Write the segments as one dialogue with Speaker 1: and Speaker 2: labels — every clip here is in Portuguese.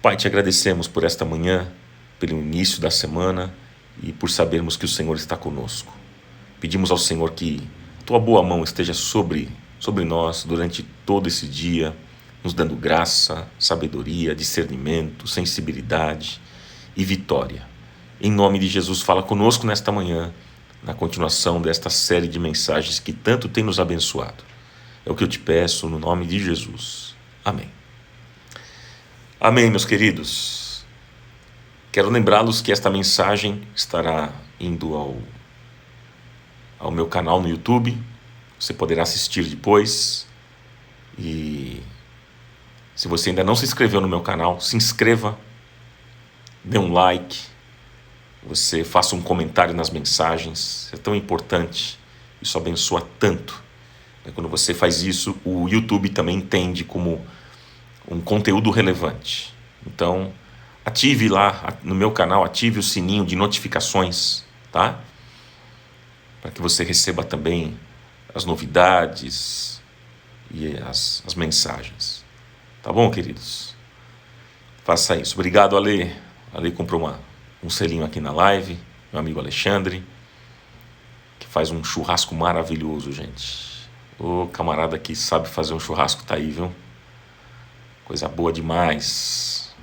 Speaker 1: Pai, te agradecemos por esta manhã, pelo início da semana e por sabermos que o Senhor está conosco. Pedimos ao Senhor que tua boa mão esteja sobre nós durante todo esse dia, nos dando graça, sabedoria, discernimento, sensibilidade e vitória. Em nome de Jesus, fala conosco nesta manhã, na continuação desta série de mensagens que tanto tem nos abençoado. É o que eu te peço no nome de Jesus. Amém. Amém, meus queridos. Quero lembrá-los que esta mensagem estará indo ao meu canal no YouTube. Você poderá assistir depois. E se você ainda não se inscreveu no meu canal, se inscreva, dê um like, você faça um comentário nas mensagens. É tão importante, isso abençoa tanto. Quando você faz isso, o YouTube também entende como um conteúdo relevante. Então, ative lá no meu canal, ative o sininho de notificações, tá? Para que você receba também as novidades e as mensagens. Tá bom, queridos? Faça isso. Obrigado, Ale. Ale comprou um selinho aqui na live, meu amigo Alexandre, que faz um churrasco maravilhoso, gente. O camarada que sabe fazer um churrasco tá aí, viu? Coisa boa demais,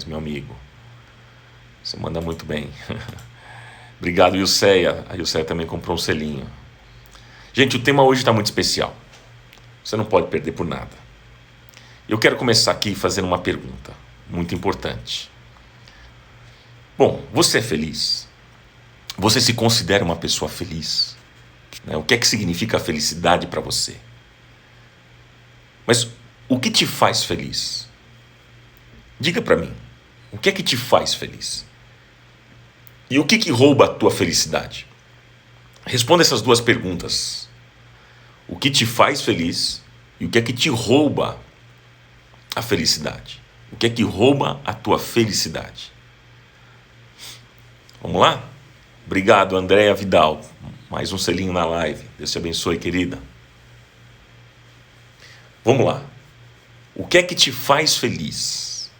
Speaker 1: meu amigo. Você manda muito bem. Obrigado, Ilceia. A Ilceia também comprou um selinho. Gente, o tema hoje está muito especial. Você não pode perder por nada. Eu quero começar aqui fazendo uma pergunta muito importante. Bom, você é feliz? Você se considera uma pessoa feliz? O que é que significa a felicidade para você? Mas o que te faz feliz? Diga para mim, o que é que te faz feliz? E o que rouba a tua felicidade? Responda essas duas perguntas. O que te faz feliz e o que é que te rouba a felicidade? O que é que rouba a tua felicidade? Vamos lá? Obrigado, Andréa Vidal. Mais um selinho na live. Deus te abençoe, querida. Vamos lá. O que é que te faz feliz?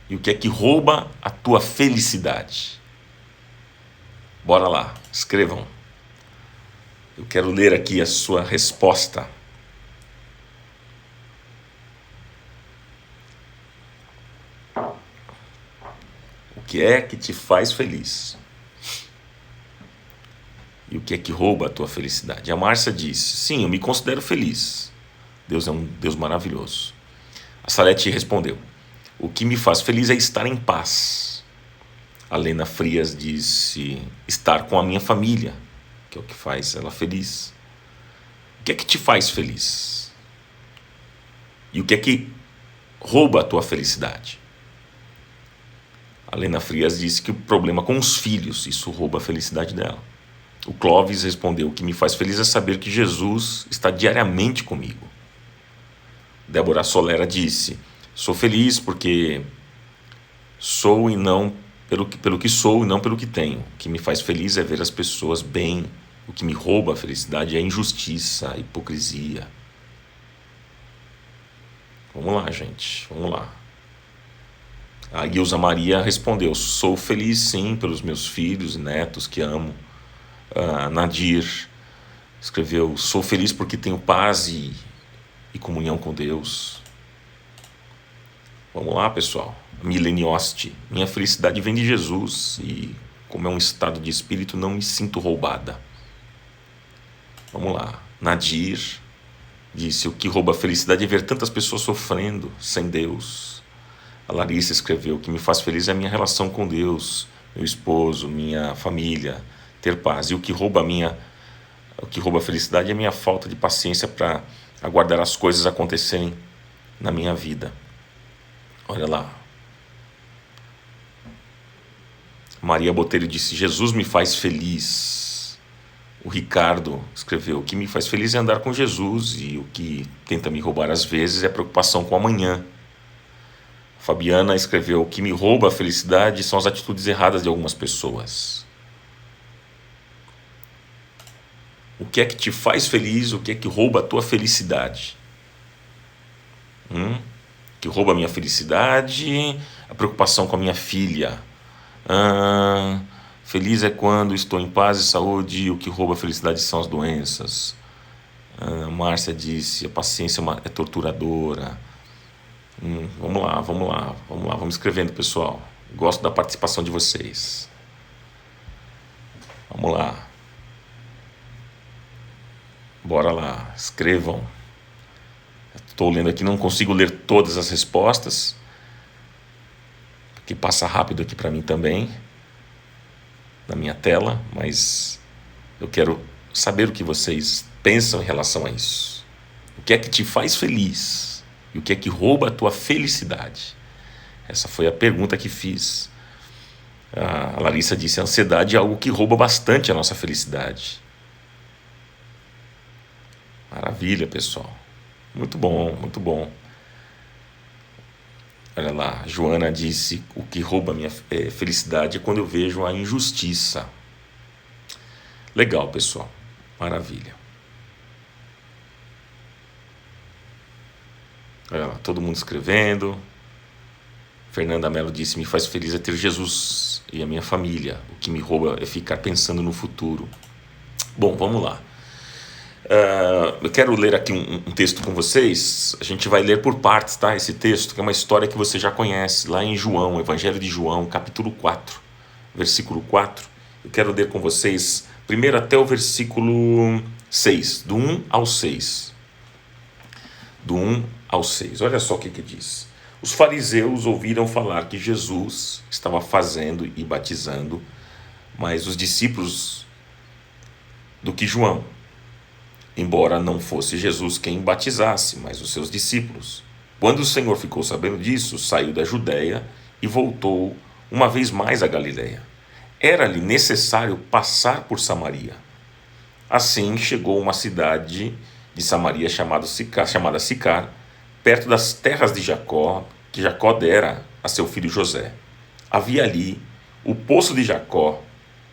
Speaker 1: E o que é que rouba a tua felicidade? Bora lá, escrevam. Eu quero ler aqui a sua resposta. O que é que te faz feliz? E o que é que rouba a tua felicidade? A Márcia disse, sim, eu me considero feliz. Deus é um Deus maravilhoso. A Salete respondeu, o que me faz feliz é estar em paz. A Lena Frias disse, estar com a minha família, que é o que faz ela feliz. O que é que te faz feliz? E o que é que rouba a tua felicidade? A Lena Frias disse que o problema com os filhos, isso rouba a felicidade dela. O Clóvis respondeu, o que me faz feliz é saber que Jesus está diariamente comigo. Débora Solera disse, sou feliz porque sou e não pelo que sou e não pelo que tenho. O que me faz feliz é ver as pessoas bem. O que me rouba a felicidade é a injustiça, a hipocrisia. Vamos lá, gente, vamos lá. A Ilza Maria respondeu, sou feliz sim pelos meus filhos e netos que amo. Nadir escreveu, sou feliz porque tenho paz e comunhão com Deus. Vamos lá, pessoal. Milenioste, minha felicidade vem de Jesus e como é um estado de espírito não me sinto roubada. Vamos lá. Nadir disse, o que rouba a felicidade é ver tantas pessoas sofrendo sem Deus. A Larissa escreveu, o que me faz feliz é a minha relação com Deus, meu esposo, minha família, ter paz. E o que rouba a felicidade é a minha falta de paciência para aguardar as coisas acontecerem na minha vida. Olha lá. Maria Botelho disse, Jesus me faz feliz. O Ricardo escreveu, o que me faz feliz é andar com Jesus e o que tenta me roubar às vezes é a preocupação com o amanhã. Fabiana escreveu, o que me rouba a felicidade são as atitudes erradas de algumas pessoas. O que é que te faz feliz? O que é que rouba a tua felicidade? que rouba a minha felicidade, a preocupação com a minha filha. Feliz é quando estou em paz e saúde, e o que rouba a felicidade são as doenças. Márcia disse, a paciência é torturadora. Vamos escrevendo, pessoal. Gosto da participação de vocês. Vamos lá. Bora lá, escrevam. Estou lendo aqui, não consigo ler todas as respostas, porque passa rápido aqui para mim também, na minha tela, mas eu quero saber o que vocês pensam em relação a isso. O que é que te faz feliz? E o que é que rouba a tua felicidade? Essa foi a pergunta que fiz. A Larissa disse, a ansiedade é algo que rouba bastante a nossa felicidade. Maravilha, pessoal. Muito bom, muito bom. Olha lá, Joana disse, o que rouba a minha felicidade é quando eu vejo a injustiça. Legal, pessoal. Maravilha. Olha lá, todo mundo escrevendo. Fernanda Mello disse, me faz feliz é ter Jesus e a minha família. O que me rouba é ficar pensando no futuro. Bom, vamos lá. Eu quero ler aqui um texto com vocês. A gente vai ler por partes, tá? Esse texto, que é uma história que você já conhece, lá em João, Evangelho de João, capítulo 4, versículo 4. Eu quero ler com vocês primeiro até o versículo 6, do 1 ao 6. Do 1 ao 6. Olha só o que diz. Os fariseus ouviram falar que Jesus estava fazendo e batizando mais os discípulos do que João, embora não fosse Jesus quem batizasse, mas os seus discípulos. Quando o Senhor ficou sabendo disso, saiu da Judéia e voltou uma vez mais a Galiléia. Era-lhe necessário passar por Samaria. Assim chegou a uma cidade de Samaria chamada Sicar, perto das terras de Jacó, que Jacó dera a seu filho José. Havia ali o poço de Jacó.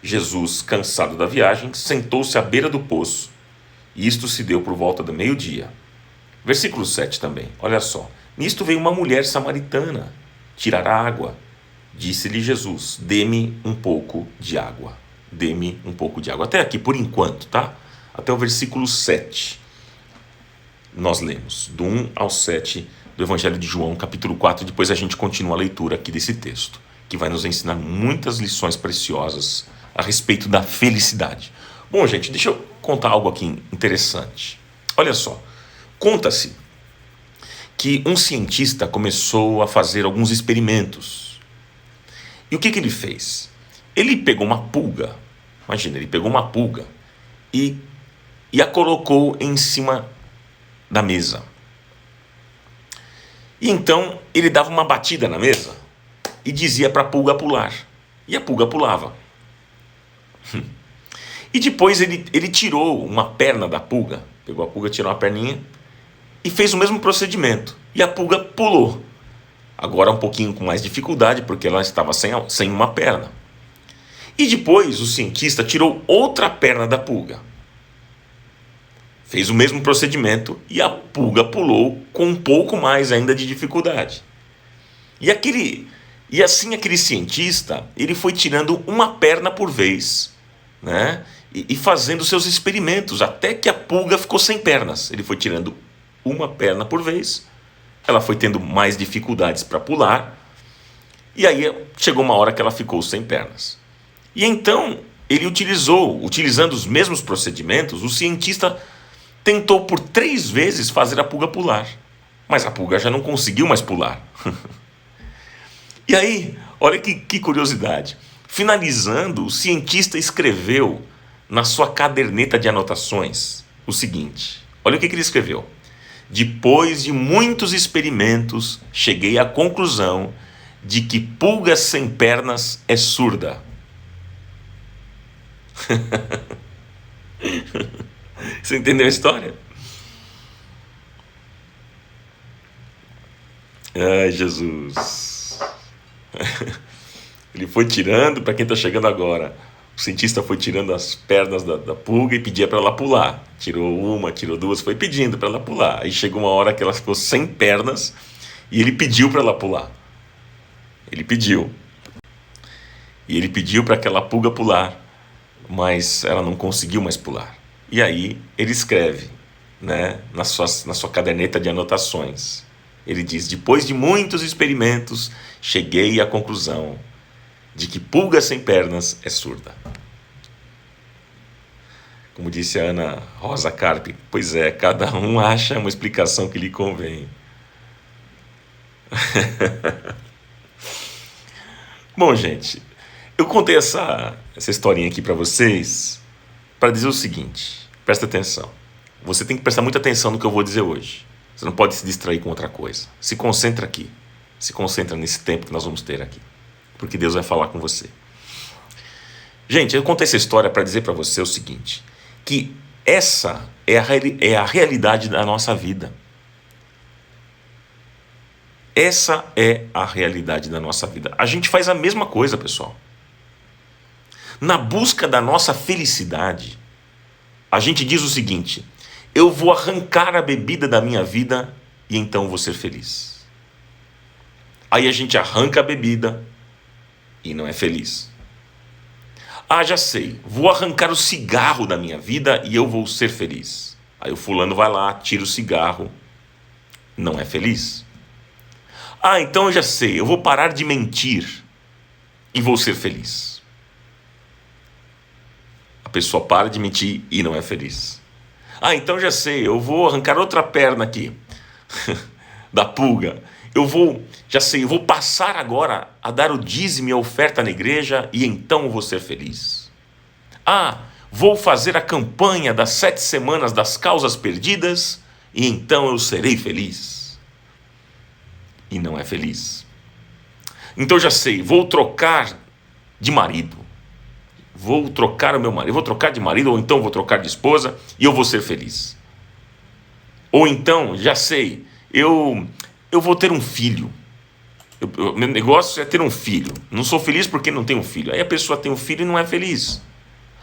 Speaker 1: Jesus, cansado da viagem, sentou-se à beira do poço. E isto se deu por volta do meio-dia. Versículo 7 também, olha só. Nisto veio uma mulher samaritana tirar a água. Disse-lhe Jesus, dê-me um pouco de água. Dê-me um pouco de água. Até aqui, por enquanto, tá? Até o versículo 7. Nós lemos, do 1 ao 7 do Evangelho de João, capítulo 4. Depois a gente continua a leitura aqui desse texto, que vai nos ensinar muitas lições preciosas a respeito da felicidade. Bom, gente, deixa eu contar algo aqui interessante. Olha só, conta-se que um cientista começou a fazer alguns experimentos. E o que ele fez? Ele pegou uma pulga, imagina, ele pegou uma pulga e a colocou em cima da mesa. E então ele dava uma batida na mesa e dizia para a pulga pular. E a pulga pulava. E depois ele tirou uma perna da pulga, pegou a pulga, tirou uma perninha e fez o mesmo procedimento. E a pulga pulou. Agora um pouquinho com mais dificuldade, porque ela estava sem uma perna. E depois o cientista tirou outra perna da pulga. Fez o mesmo procedimento e a pulga pulou com um pouco mais ainda de dificuldade. E assim aquele cientista, ele foi tirando uma perna por vez, né? E fazendo seus experimentos, até que a pulga ficou sem pernas. Ele foi tirando uma perna por vez, ela foi tendo mais dificuldades para pular, e aí chegou uma hora que ela ficou sem pernas. E então, ele utilizando os mesmos procedimentos, o cientista tentou por 3 vezes fazer a pulga pular, mas a pulga já não conseguiu mais pular. E aí, olha que curiosidade. Finalizando, o cientista escreveu na sua caderneta de anotações o seguinte. Olha o que ele escreveu. Depois de muitos experimentos, cheguei à conclusão de que pulga sem pernas é surda. Você entendeu a história? Ai, Jesus. Ele foi tirando, para quem está chegando agora, o cientista foi tirando as pernas da pulga e pedia para ela pular. Tirou uma, tirou 2, foi pedindo para ela pular. Aí chegou uma hora que ela ficou sem pernas E ele pediu para ela pular. Ele pediu. E ele pediu para aquela pulga pular, mas ela não conseguiu mais pular. E aí ele escreve, né, na sua caderneta de anotações. Ele diz: depois de muitos experimentos, cheguei à conclusão de que pulga sem pernas é surda. Como disse a Ana Rosa Carpe, pois é, cada um acha uma explicação que lhe convém. Bom, gente, eu contei essa historinha aqui para vocês para dizer o seguinte: presta atenção. Você tem que prestar muita atenção no que eu vou dizer hoje. Você não pode se distrair com outra coisa. Se concentra aqui. Se concentra nesse tempo que nós vamos ter aqui. Porque Deus vai falar com você. Gente, eu contei essa história para dizer para você o seguinte: que essa é a realidade da nossa vida. Essa é a realidade da nossa vida. A gente faz a mesma coisa, pessoal. Na busca da nossa felicidade, a gente diz o seguinte: eu vou arrancar a bebida da minha vida e então vou ser feliz. Aí a gente arranca a bebida e não é feliz. Ah, já sei, vou arrancar o cigarro da minha vida e eu vou ser feliz. Aí o fulano vai lá, tira o cigarro, não é feliz. Ah, então eu já sei, eu vou parar de mentir e vou ser feliz. A pessoa para de mentir e não é feliz. Ah, então já sei, eu vou arrancar outra perna aqui, da pulga. Eu vou passar agora a dar o dízimo e a oferta na igreja e então eu vou ser feliz. Ah, vou fazer a campanha das 7 semanas das causas perdidas e então eu serei feliz. E não é feliz. Então já sei, vou trocar de marido. Vou trocar o meu marido, vou trocar de marido ou então vou trocar de esposa e eu vou ser feliz. Ou então, já sei, eu vou ter um filho. Meu negócio é ter um filho. Não sou feliz porque não tenho um filho. Aí a pessoa tem um filho e não é feliz.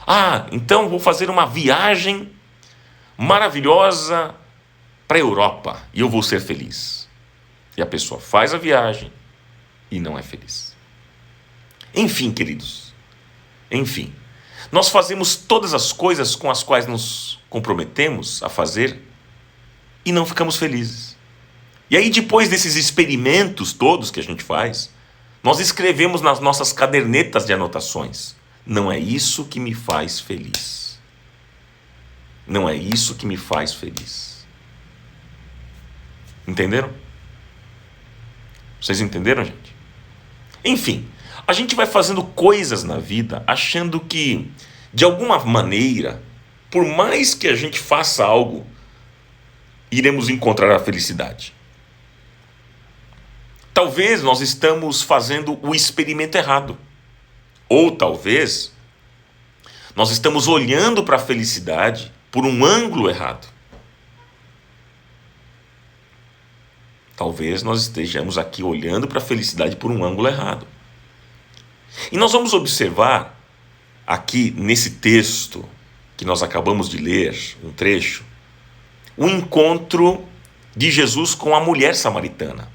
Speaker 1: Ah, então vou fazer uma viagem maravilhosa para a Europa e eu vou ser feliz. E a pessoa faz a viagem e não é feliz. Enfim, queridos. Enfim. Nós fazemos todas as coisas com as quais nos comprometemos a fazer e não ficamos felizes. E aí, depois desses experimentos todos que a gente faz, nós escrevemos nas nossas cadernetas de anotações: não é isso que me faz feliz. Não é isso que me faz feliz. Entenderam? Vocês entenderam, gente? Enfim, a gente vai fazendo coisas na vida achando que, de alguma maneira, por mais que a gente faça algo, iremos encontrar a felicidade. Talvez nós estamos fazendo o experimento errado. Ou talvez nós estamos olhando para a felicidade por um ângulo errado. Talvez nós estejamos aqui olhando para a felicidade por um ângulo errado. E nós vamos observar aqui nesse texto que nós acabamos de ler, um trecho, o encontro de Jesus com a mulher samaritana.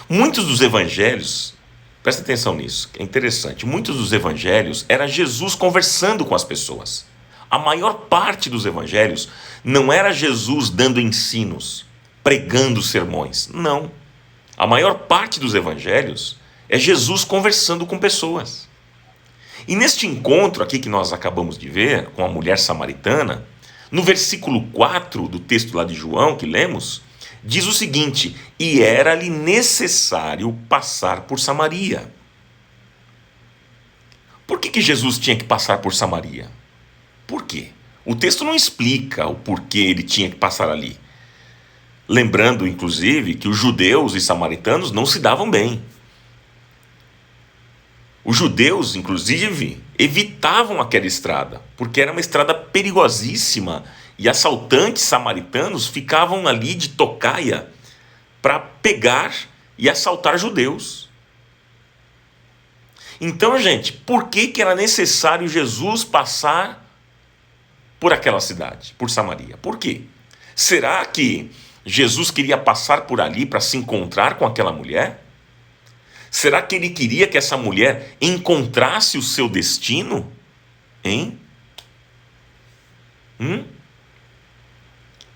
Speaker 1: Muitos dos evangelhos, presta atenção nisso, é interessante, muitos dos evangelhos era Jesus conversando com as pessoas. A maior parte dos evangelhos não era Jesus dando ensinos, pregando sermões, não. A maior parte dos evangelhos é Jesus conversando com pessoas. E neste encontro aqui que nós acabamos de ver, com a mulher samaritana, no versículo 4 do texto lá de João que lemos, diz o seguinte: e era-lhe necessário passar por Samaria. Por que Jesus tinha que passar por Samaria? Por quê? O texto não explica o porquê ele tinha que passar ali. Lembrando, inclusive, que os judeus e samaritanos não se davam bem. Os judeus, inclusive, evitavam aquela estrada, porque era uma estrada perigosíssima e assaltantes samaritanos ficavam ali de tocaia para pegar e assaltar judeus. Então, gente, por que era necessário Jesus passar por aquela cidade, por Samaria? Por quê? Será que Jesus queria passar por ali para se encontrar com aquela mulher? Será que ele queria que essa mulher encontrasse o seu destino? Hein?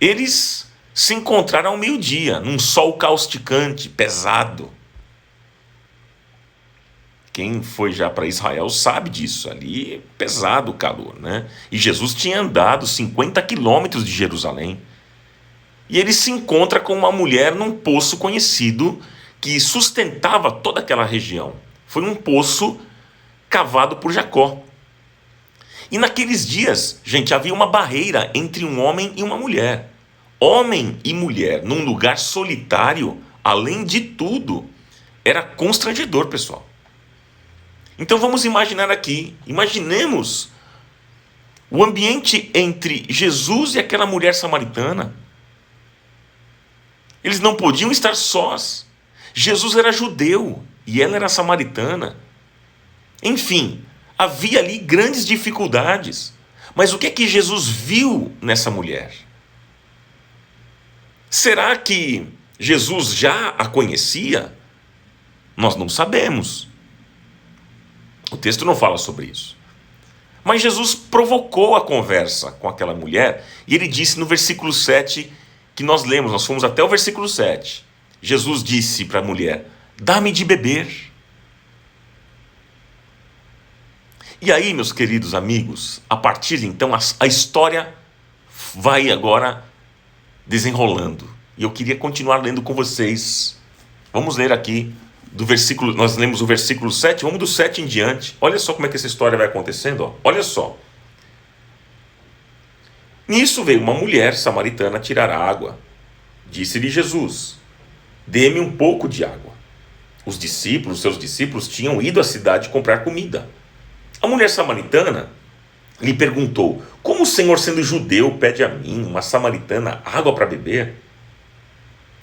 Speaker 1: Eles se encontraram ao meio-dia, num sol causticante, pesado. Quem foi já para Israel sabe disso, ali pesado o calor, né? E Jesus tinha andado 50 quilômetros de Jerusalém. E ele se encontra com uma mulher num poço conhecido que sustentava toda aquela região. Foi um poço cavado por Jacó. E naqueles dias, gente, havia uma barreira entre um homem e uma mulher. Homem e mulher num lugar solitário, além de tudo, era constrangedor, pessoal. Então vamos imaginar aqui, imaginemos o ambiente entre Jesus e aquela mulher samaritana. Eles não podiam estar sós. Jesus era judeu e ela era samaritana. Enfim, havia ali grandes dificuldades. Mas o que é que Jesus viu nessa mulher? Será que Jesus já a conhecia? Nós não sabemos. O texto não fala sobre isso. Mas Jesus provocou a conversa com aquela mulher e ele disse no versículo 7 que nós lemos, nós fomos até o versículo 7. Jesus disse para a mulher: dá-me de beber. E aí, meus queridos amigos, a partir de então, a história vai agora desenrolando. E eu queria continuar lendo com vocês. Vamos ler aqui do versículo, nós lemos o versículo 7, vamos do 7 em diante. Olha só como é que essa história vai acontecendo, ó. Olha só. Nisso veio uma mulher samaritana tirar água. Disse-lhe Jesus: dê-me um pouco de água. Seus discípulos, tinham ido à cidade comprar comida. A mulher samaritana lhe perguntou: como o Senhor, sendo judeu, pede a mim, uma samaritana, água para beber?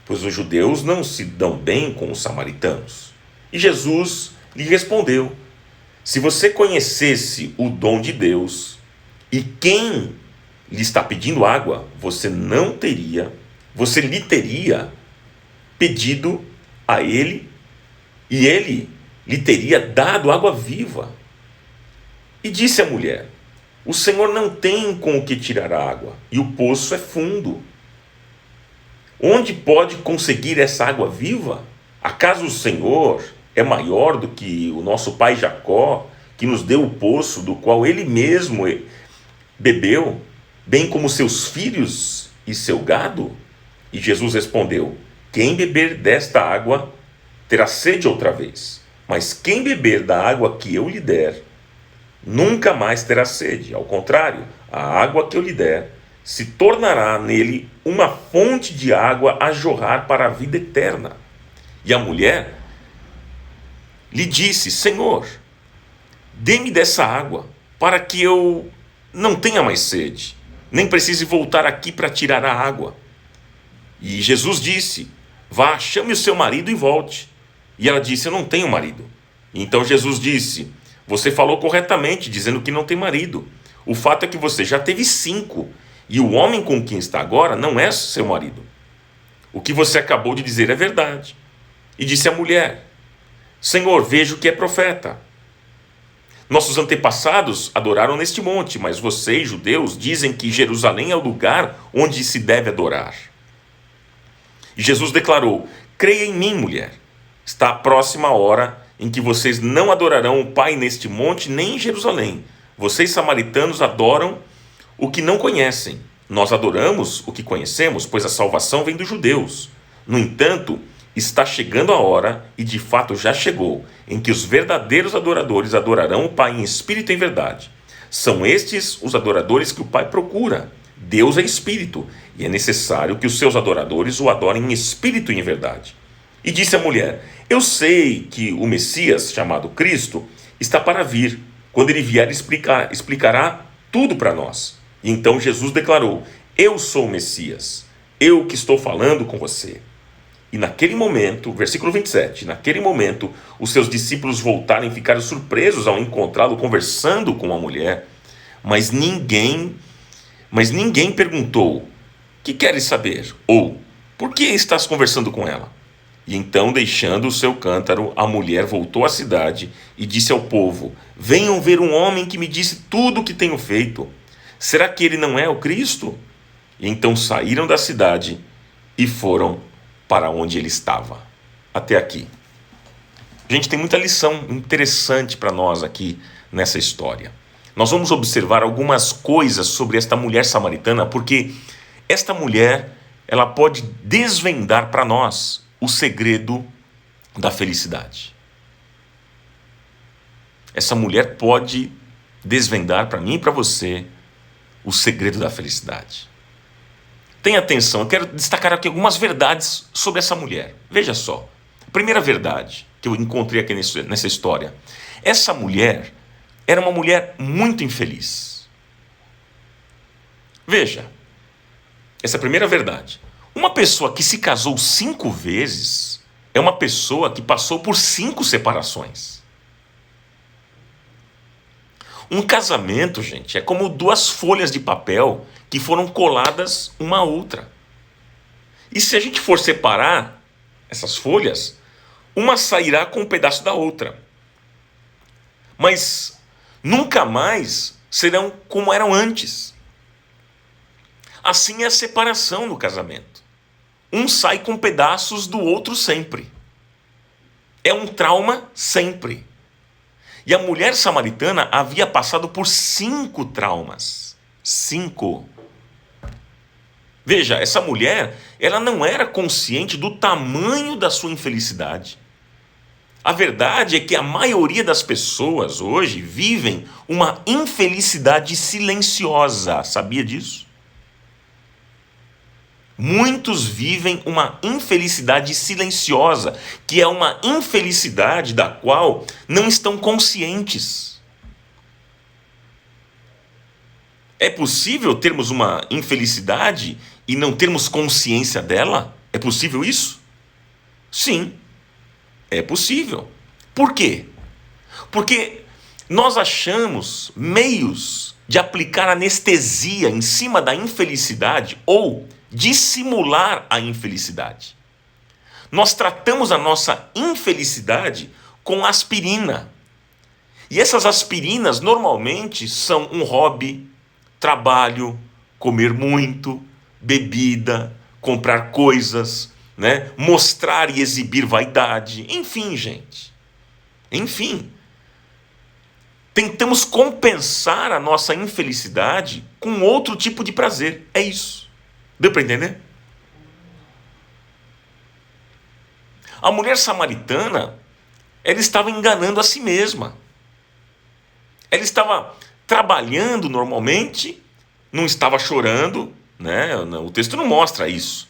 Speaker 1: Pois os judeus não se dão bem com os samaritanos. E Jesus lhe respondeu: se você conhecesse o dom de Deus e quem lhe está pedindo água, você lhe teria pedido a ele e ele lhe teria dado água viva. E disse a mulher: o Senhor não tem com o que tirar a água e o poço é fundo. Onde pode conseguir essa água viva? Acaso o Senhor é maior do que o nosso pai Jacó, que nos deu o poço do qual ele mesmo bebeu, bem como seus filhos e seu gado? E Jesus respondeu: quem beber desta água terá sede outra vez, mas quem beber da água que eu lhe der, nunca mais terá sede. Ao contrário, a água que eu lhe der se tornará nele uma fonte de água a jorrar para a vida eterna. E a mulher lhe disse: Senhor, dê-me dessa água, para que eu não tenha mais sede, nem precise voltar aqui para tirar a água. E Jesus disse: vá, chame o seu marido e volte. E ela disse: eu não tenho marido. E então Jesus disse: você falou corretamente, dizendo que não tem marido. O fato é que você já teve 5, e o homem com quem está agora não é seu marido. O que você acabou de dizer é verdade. E disse a mulher: Senhor, vejo que é profeta. Nossos antepassados adoraram neste monte, mas vocês, judeus, dizem que Jerusalém é o lugar onde se deve adorar. E Jesus declarou: creia em mim, mulher. Está próxima a hora em que vocês não adorarão o Pai neste monte, nem em Jerusalém. Vocês, samaritanos, adoram o que não conhecem. Nós adoramos o que conhecemos, pois a salvação vem dos judeus. No entanto, está chegando a hora, e de fato já chegou, em que os verdadeiros adoradores adorarão o Pai em espírito e em verdade. São estes os adoradores que o Pai procura. Deus é espírito, e é necessário que os seus adoradores o adorem em espírito e em verdade. E disse a mulher: eu sei que o Messias, chamado Cristo, está para vir. Quando ele vier, explicará tudo para nós. E então Jesus declarou: eu sou o Messias, eu que estou falando com você. E naquele momento, versículo 27, naquele momento, os seus discípulos voltaram e ficaram surpresos ao encontrá-lo conversando com a mulher. Mas ninguém perguntou: que queres saber? Ou por que estás conversando com ela? E então, deixando o seu cântaro, a mulher voltou à cidade e disse ao povo: venham ver um homem que me disse tudo o que tenho feito. Será que ele não é o Cristo? E então saíram da cidade e foram para onde ele estava. Até aqui. Gente, tem muita lição interessante para nós aqui nessa história. Nós vamos observar algumas coisas sobre esta mulher samaritana, porque esta mulher, ela pode desvendar para nós o segredo da felicidade. Essa mulher pode desvendar para mim e para você o segredo da felicidade. Tenha atenção, eu quero destacar aqui algumas verdades sobre essa mulher. Veja só, a primeira verdade que eu encontrei aqui nessa história. Essa mulher era uma mulher muito infeliz. Veja, essa é a primeira verdade. Uma pessoa que se casou 5 vezes é uma pessoa que passou por 5 separações. Um casamento, gente, é como 2 folhas de papel que foram coladas uma à outra. E se a gente for separar essas folhas, uma sairá com um pedaço da outra. Mas nunca mais serão como eram antes. Assim é a separação no casamento. Um sai com pedaços do outro sempre. É um trauma sempre. E a mulher samaritana havia passado por 5 traumas. 5. Veja, essa mulher, ela não era consciente do tamanho da sua infelicidade. A verdade é que a maioria das pessoas hoje vivem uma infelicidade silenciosa. Sabia disso? Muitos vivem uma infelicidade silenciosa, que é uma infelicidade da qual não estão conscientes. É possível termos uma infelicidade e não termos consciência dela? É possível isso? Sim, é possível. Por quê? Porque nós achamos meios de aplicar anestesia em cima da infelicidade ou dissimular a infelicidade. Nós tratamos a nossa infelicidade com aspirina. E essas aspirinas normalmente são um hobby, trabalho, comer muito, bebida, comprar coisas, né? Mostrar e exibir vaidade. Enfim, gente. Enfim. Tentamos compensar a nossa infelicidade com outro tipo de prazer. É isso. Deu para entender? A mulher samaritana, ela estava enganando a si mesma. Ela estava trabalhando normalmente, não estava chorando, né? O texto não mostra isso.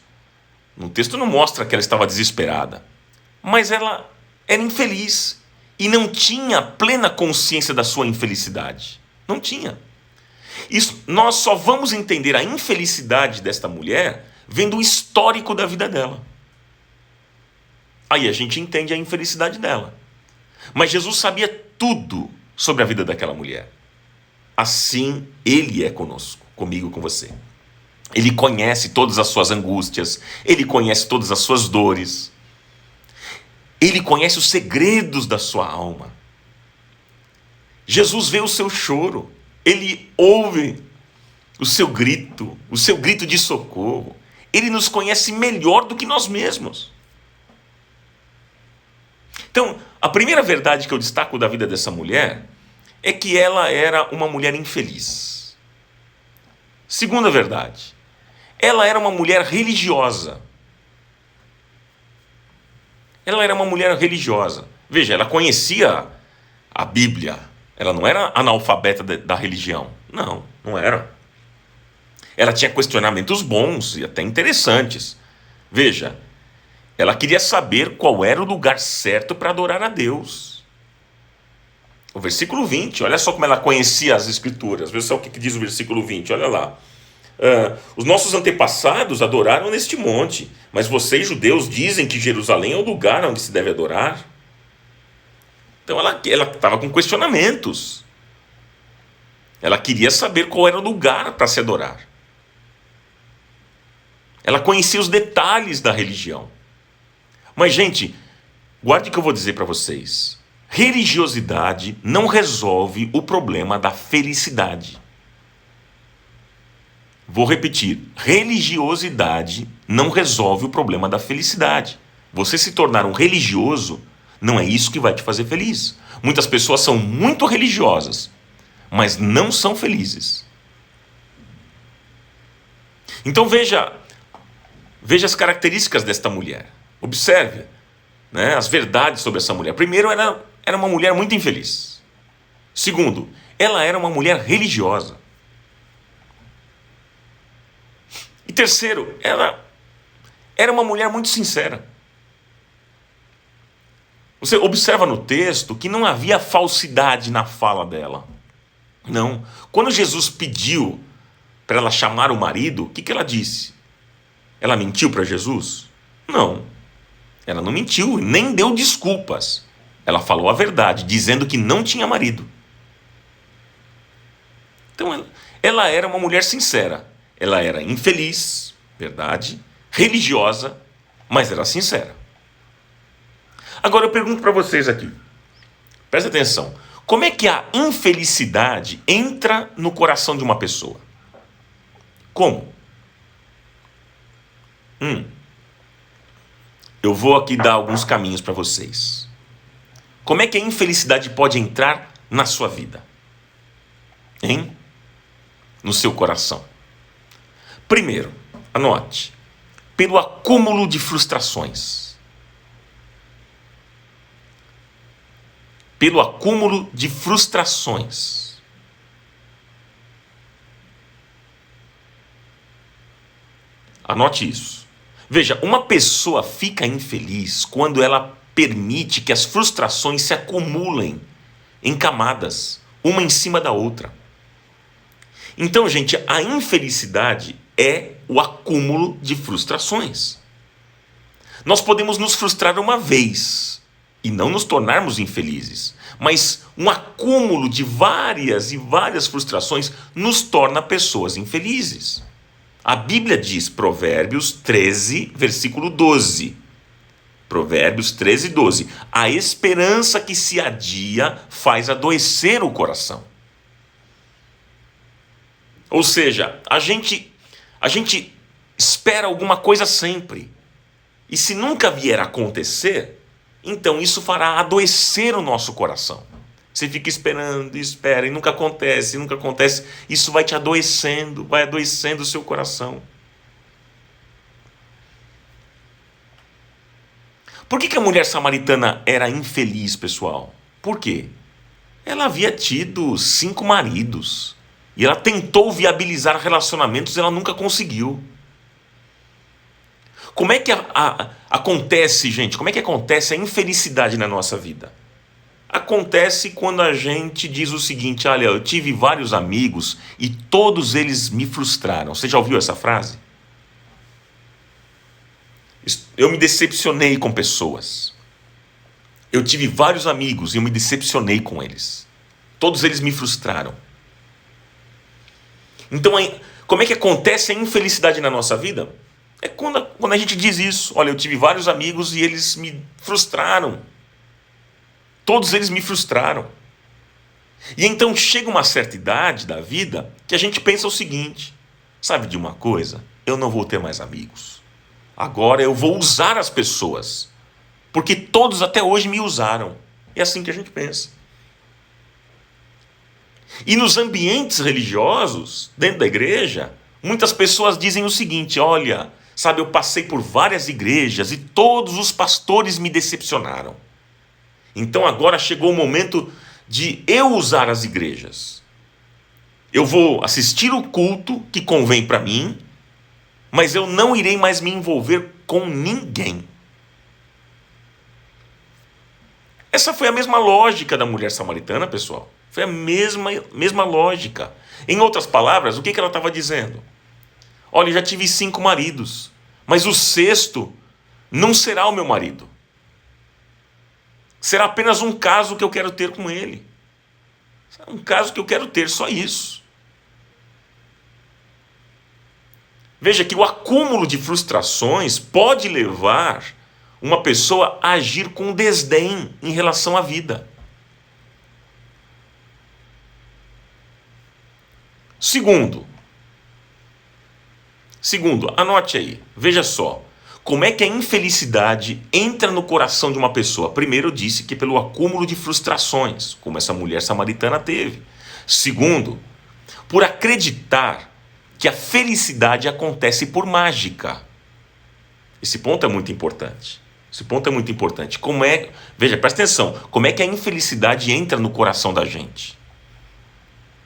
Speaker 1: O texto não mostra que ela estava desesperada. Mas ela era infeliz e não tinha plena consciência da sua infelicidade. Não tinha. Isso, nós só vamos entender a infelicidade desta mulher vendo o histórico da vida dela. Aí a gente entende a infelicidade dela. Mas Jesus sabia tudo sobre a vida daquela mulher. Assim Ele é conosco, comigo, com você. Ele conhece todas as suas angústias, Ele conhece todas as suas dores, Ele conhece os segredos da sua alma. Jesus vê o seu choro, Ele ouve o seu grito de socorro. Ele nos conhece melhor do que nós mesmos. Então, a primeira verdade que eu destaco da vida dessa mulher é que ela era uma mulher infeliz. Segunda verdade, ela era uma mulher religiosa. Ela era uma mulher religiosa. Veja, ela conhecia a Bíblia. Ela não era analfabeta da religião. Não, não era. Ela tinha questionamentos bons e até interessantes. Veja, ela queria saber qual era o lugar certo para adorar a Deus. O versículo 20, olha só como ela conhecia as Escrituras. Veja só o que diz o versículo 20, olha lá. Os nossos antepassados adoraram neste monte, mas vocês, judeus, dizem que Jerusalém é o lugar onde se deve adorar. Então ela estava com questionamentos. Ela queria saber qual era o lugar para se adorar. Ela conhecia os detalhes da religião. Mas, gente, guarde o que eu vou dizer para vocês. Religiosidade não resolve o problema da felicidade. Vou repetir. Religiosidade não resolve o problema da felicidade. Você se tornar um religioso não é isso que vai te fazer feliz. Muitas pessoas são muito religiosas, mas não são felizes. Então veja as características desta mulher. Observe, né, as verdades sobre essa mulher. Primeiro, ela era uma mulher muito infeliz. Segundo, ela era uma mulher religiosa. E terceiro, ela era uma mulher muito sincera. Você observa no texto que não havia falsidade na fala dela. Não. Quando Jesus pediu para ela chamar o marido, o que ela disse? Ela mentiu para Jesus? Não. Ela não mentiu, nem deu desculpas. Ela falou a verdade, dizendo que não tinha marido. Então, ela era uma mulher sincera. Ela era infeliz, verdade, religiosa, mas era sincera. Agora eu pergunto para vocês aqui, presta atenção, como é que a infelicidade entra no coração de uma pessoa? Como? Eu vou aqui dar alguns caminhos para vocês. Como é que a infelicidade pode entrar na sua vida? Hein? No seu coração. Primeiro, anote, pelo acúmulo de frustrações. Pelo acúmulo de frustrações. Anote isso. Veja, uma pessoa fica infeliz quando ela permite que as frustrações se acumulem em camadas, uma em cima da outra. Então, gente, a infelicidade é o acúmulo de frustrações. Nós podemos nos frustrar uma vez e não nos tornarmos infelizes, mas um acúmulo de várias e várias frustrações nos torna pessoas infelizes. A Bíblia diz, Provérbios 13, versículo 12. Provérbios 13, 12. A esperança que se adia faz adoecer o coração. Ou seja, a gente espera alguma coisa sempre. E se nunca vier a acontecer, então isso fará adoecer o nosso coração. Você fica esperando, espera, e nunca acontece, nunca acontece. Isso vai te adoecendo, vai adoecendo o seu coração. Por que a mulher samaritana era infeliz, pessoal? Por quê? Ela havia tido 5 maridos. E ela tentou viabilizar relacionamentos e ela nunca conseguiu. Como é que acontece, gente? Como é que acontece a infelicidade na nossa vida? Acontece quando a gente diz o seguinte: olha, eu tive vários amigos e todos eles me frustraram. Você já ouviu essa frase? Eu me decepcionei com pessoas. Eu tive vários amigos e eu me decepcionei com eles. Todos eles me frustraram. Então, como é que acontece a infelicidade na nossa vida? É quando a gente diz isso. Olha, eu tive vários amigos e eles me frustraram. Todos eles me frustraram. E então chega uma certa idade da vida que a gente pensa o seguinte: sabe de uma coisa? Eu não vou ter mais amigos. Agora eu vou usar as pessoas. Porque todos até hoje me usaram. É assim que a gente pensa. E nos ambientes religiosos, dentro da igreja, muitas pessoas dizem o seguinte: olha, sabe, eu passei por várias igrejas e todos os pastores me decepcionaram. Então agora chegou o momento de eu usar as igrejas. Eu vou assistir o culto que convém para mim, mas eu não irei mais me envolver com ninguém. Essa foi a mesma lógica da mulher samaritana, pessoal. Foi a mesma lógica. Em outras palavras, o que ela estava dizendo? Olha, eu já tive 5 maridos, mas o 6º não será o meu marido. Será apenas um caso que eu quero ter com ele. Um caso que eu quero ter, só isso. Veja que o acúmulo de frustrações pode levar uma pessoa a agir com desdém em relação à vida. Segundo, anote aí, veja só, como é que a infelicidade entra no coração de uma pessoa. Primeiro, eu disse que pelo acúmulo de frustrações, como essa mulher samaritana teve. Segundo, por acreditar que a felicidade acontece por mágica. Esse ponto é muito importante. Veja, presta atenção, como é que a infelicidade entra no coração da gente?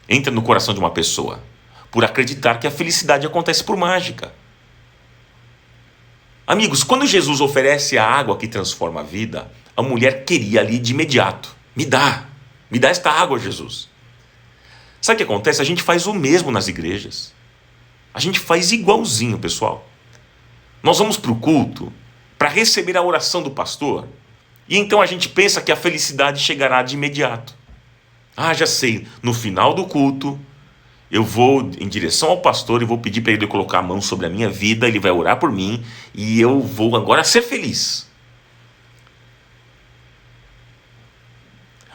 Speaker 1: Entra no coração de uma pessoa? Por acreditar que a felicidade acontece por mágica. Amigos, quando Jesus oferece a água que transforma a vida, a mulher queria ali de imediato. Me dá esta água, Jesus. Sabe o que acontece? A gente faz o mesmo nas igrejas. A gente faz igualzinho, pessoal. Nós vamos para o culto para receber a oração do pastor e então a gente pensa que a felicidade chegará de imediato. Ah, já sei, no final do culto eu vou em direção ao pastor e vou pedir para ele colocar a mão sobre a minha vida, ele vai orar por mim e eu vou agora ser feliz.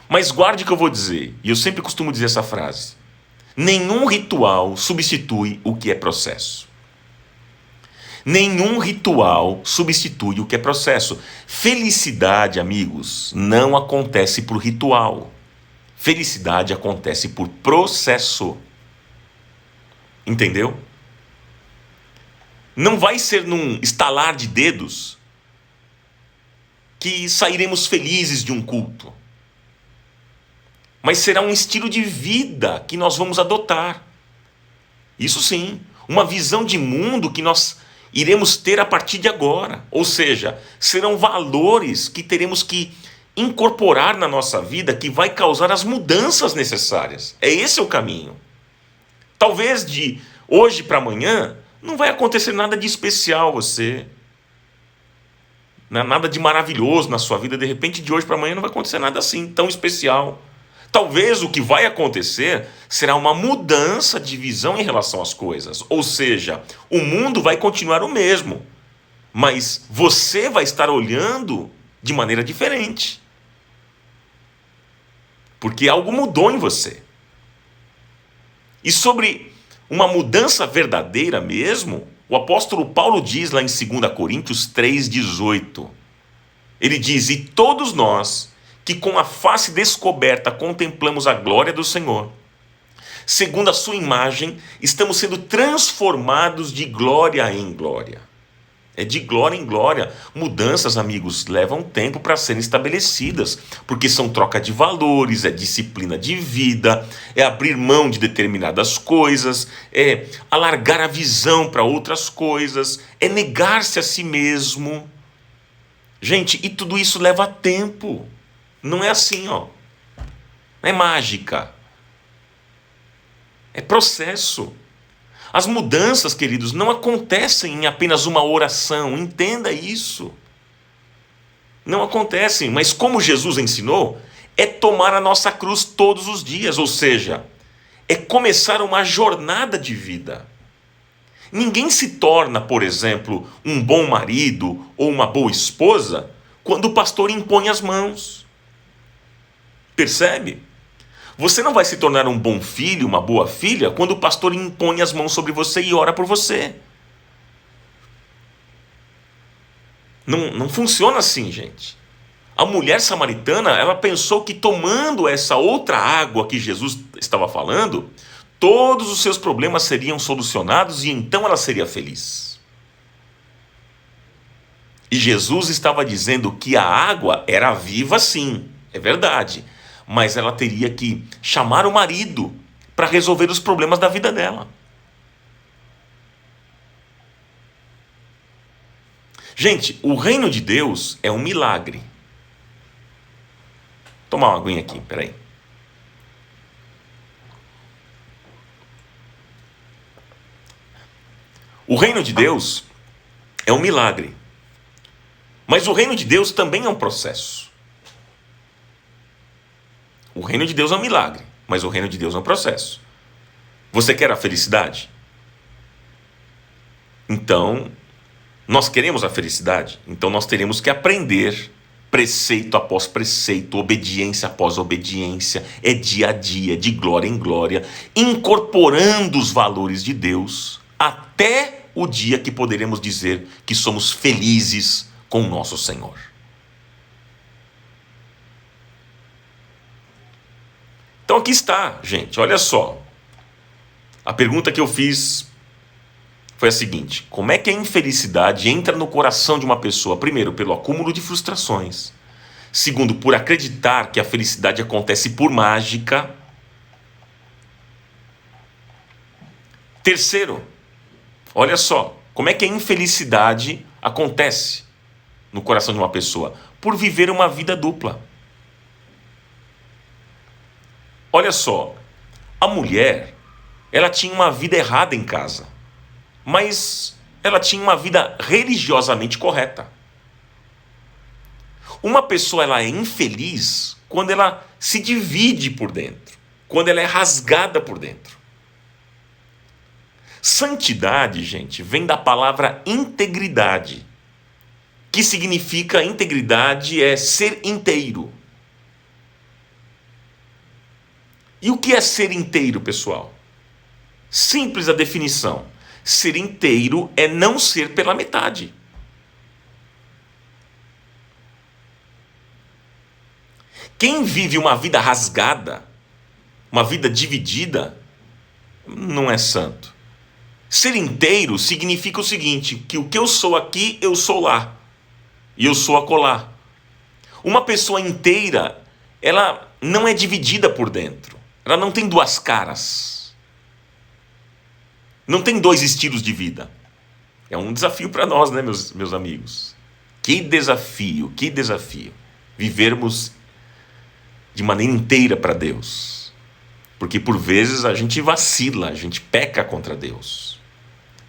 Speaker 1: Mas guarde o que eu vou dizer, e eu sempre costumo dizer essa frase: nenhum ritual substitui o que é processo. Nenhum ritual substitui o que é processo. Felicidade, amigos, não acontece por ritual. Felicidade acontece por processo. Entendeu? Não vai ser num estalar de dedos que sairemos felizes de um culto. Mas será um estilo de vida que nós vamos adotar. Isso sim, uma visão de mundo que nós iremos ter a partir de agora. Ou seja, serão valores que teremos que incorporar na nossa vida que vai causar as mudanças necessárias. Esse é o caminho. Talvez de hoje para amanhã não vai acontecer nada de especial você. Nada de maravilhoso na sua vida. De repente, de hoje para amanhã não vai acontecer nada assim tão especial. Talvez o que vai acontecer será uma mudança de visão em relação às coisas. Ou seja, o mundo vai continuar o mesmo, mas você vai estar olhando de maneira diferente. Porque algo mudou em você. E sobre uma mudança verdadeira mesmo, o apóstolo Paulo diz lá em 2 Coríntios 3,18. Ele diz: e todos nós que com a face descoberta contemplamos a glória do Senhor, segundo a sua imagem, estamos sendo transformados de glória em glória. É de glória em glória. Mudanças, amigos, levam tempo para serem estabelecidas, porque são troca de valores, é disciplina de vida, é abrir mão de determinadas coisas, é alargar a visão para outras coisas, é negar-se a si mesmo. Gente, e tudo isso leva tempo. Não é assim, ó. Não é mágica. É processo. As mudanças, queridos, não acontecem em apenas uma oração. Entenda isso. Não acontecem, mas como Jesus ensinou, é tomar a nossa cruz todos os dias. Ou seja, é começar uma jornada de vida. Ninguém se torna, por exemplo, um bom marido ou uma boa esposa quando o pastor impõe as mãos. Percebe? Você não vai se tornar um bom filho, uma boa filha, quando o pastor impõe as mãos sobre você e ora por você. Não funciona assim, gente. A mulher samaritana, ela pensou que tomando essa outra água que Jesus estava falando, todos os seus problemas seriam solucionados e então ela seria feliz. E Jesus estava dizendo que a água era viva sim, é verdade, mas ela teria que chamar o marido para resolver os problemas da vida dela. Gente, o reino de Deus é um milagre. Vou tomar uma aguinha aqui, peraí. O reino de Deus é um milagre. Mas o reino de Deus também é um processo. O reino de Deus é um milagre, mas o reino de Deus é um processo. Você quer a felicidade? Então, nós queremos a felicidade, então nós teremos que aprender preceito após preceito, obediência após obediência, é dia a dia, de glória em glória, incorporando os valores de Deus, até o dia que poderemos dizer que somos felizes com o nosso Senhor. Então aqui está, gente, olha só. A pergunta que eu fiz foi a seguinte: como é que a infelicidade entra no coração de uma pessoa? Primeiro, pelo acúmulo de frustrações. Segundo, por acreditar que a felicidade acontece por mágica. Terceiro, olha só, como é que a infelicidade acontece no coração de uma pessoa? Por viver uma vida dupla. Olha só, a mulher, ela tinha uma vida errada em casa, mas ela tinha uma vida religiosamente correta. Uma pessoa, ela é infeliz quando ela se divide por dentro, quando ela é rasgada por dentro. Santidade, gente, vem da palavra integridade, que significa integridade é ser inteiro. E o que é ser inteiro, pessoal? Simples a definição. Ser inteiro é não ser pela metade. Quem vive uma vida rasgada, uma vida dividida, não é santo. Ser inteiro significa o seguinte, que o que eu sou aqui, eu sou lá. E eu sou acolá. Uma pessoa inteira, ela não é dividida por dentro. Ela não tem duas caras. Não tem dois estilos de vida. É um desafio para nós, né, meus amigos? Que desafio, que desafio. Vivermos de maneira inteira para Deus. Porque por vezes a gente vacila, a gente peca contra Deus.